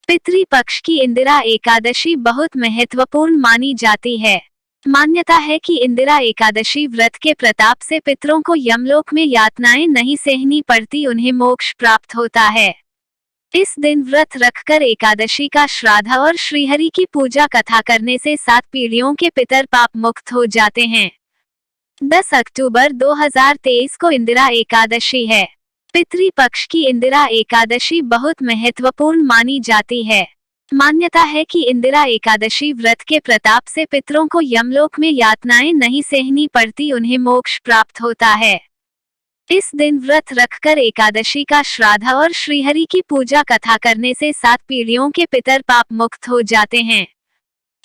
पितृपक्ष की इंदिरा एकादशी बहुत महत्वपूर्ण मानी जाती है। मान्यता है कि इंदिरा एकादशी व्रत के प्रताप से पितरों को यमलोक में यातनाएं नहीं सहनी पड़ती, उन्हें मोक्ष प्राप्त होता है। इस दिन व्रत रखकर एकादशी का श्राद्ध और श्रीहरि की पूजा कथा करने से 7 पीढ़ियों के पितर पाप मुक्त हो जाते हैं। 10 अक्टूबर 2023 को इंदिरा एकादशी है। पितृपक्ष की इंदिरा एकादशी बहुत महत्वपूर्ण मानी जाती है। मान्यता है कि इंदिरा एकादशी व्रत के प्रताप से पितरों को यमलोक में यातनाएं नहीं सहनी पड़ती, उन्हें मोक्ष प्राप्त होता है। इस दिन व्रत रखकर एकादशी का श्राद्ध और श्रीहरि की पूजा कथा करने से 7 पीढ़ियों के पितर पाप मुक्त हो जाते हैं।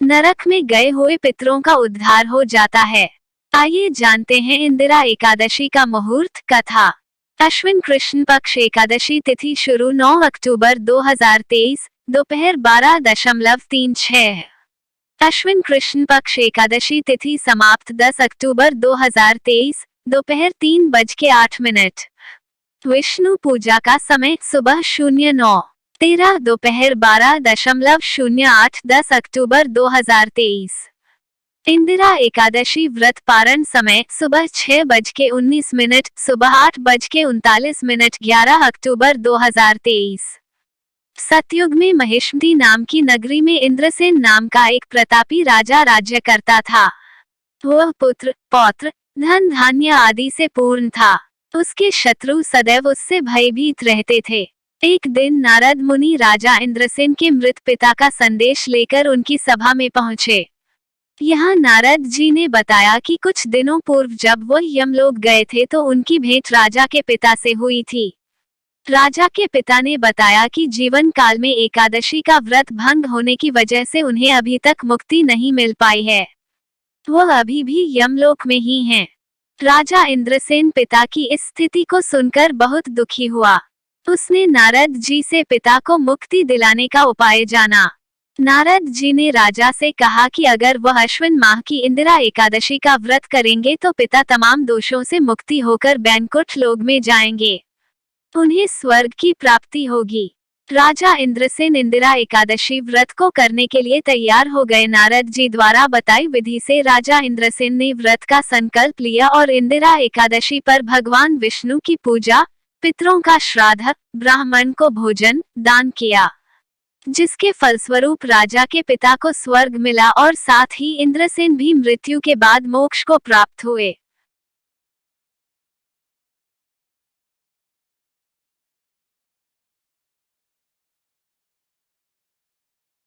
नरक में गए हुए पितरों का उद्धार हो जाता है। आइए जानते हैं इंदिरा एकादशी का मुहूर्त कथा। अश्विन कृष्ण पक्ष एकादशी तिथि शुरू 9 अक्टूबर 2023 दोपहर 12:36। अश्विन कृष्ण पक्ष एकादशी तिथि समाप्त 10 अक्टूबर 2023 दोपहर 3:08। विष्णु पूजा का समय सुबह 09:13 दोपहर 12:08 10 अक्टूबर 2023। इंदिरा एकादशी व्रत पारण समय सुबह 6:19 सुबह 8:39 11 अक्टूबर 2023। सतयुग में महिष्मती नाम की नगरी में इंद्रसेन नाम का एक प्रतापी राजा राज्य करता था। वह पुत्र पौत्र धन धान्य आदि से पूर्ण था। उसके शत्रु सदैव उससे भयभीत रहते थे। एक दिन नारद मुनि राजा इंद्रसेन के मृत पिता का संदेश लेकर उनकी सभा में पहुँचे। यहाँ नारद जी ने बताया कि कुछ दिनों पूर्व जब वह यमलोक गए थे तो उनकी भेंट राजा के पिता से हुई थी। राजा के पिता ने बताया कि जीवन काल में एकादशी का व्रत भंग होने की वजह से उन्हें अभी तक मुक्ति नहीं मिल पाई है। वह अभी भी यमलोक में ही हैं। राजा इंद्रसेन पिता की इस स्थिति को सुनकर बहुत दुखी हुआ। उसने नारद जी से पिता को मुक्ति दिलाने का उपाय जाना। नारद जी ने राजा से कहा कि अगर वह अश्विन माह की इंदिरा एकादशी का व्रत करेंगे तो पिता तमाम दोषों से मुक्ति होकर बैकुंठ लोक में जाएंगे। उन्हें स्वर्ग की प्राप्ति होगी। राजा इंद्रसेन इंदिरा एकादशी व्रत को करने के लिए तैयार हो गए। नारद जी द्वारा बताई विधि से राजा इंद्रसेन ने व्रत का संकल्प लिया और इंदिरा एकादशी पर भगवान विष्णु की पूजा, पितरों का श्राद्ध, ब्राह्मण को भोजन दान किया, जिसके फलस्वरूप राजा के पिता को स्वर्ग मिला और साथ ही इंद्रसेन भी मृत्यु के बाद मोक्ष को प्राप्त हुए।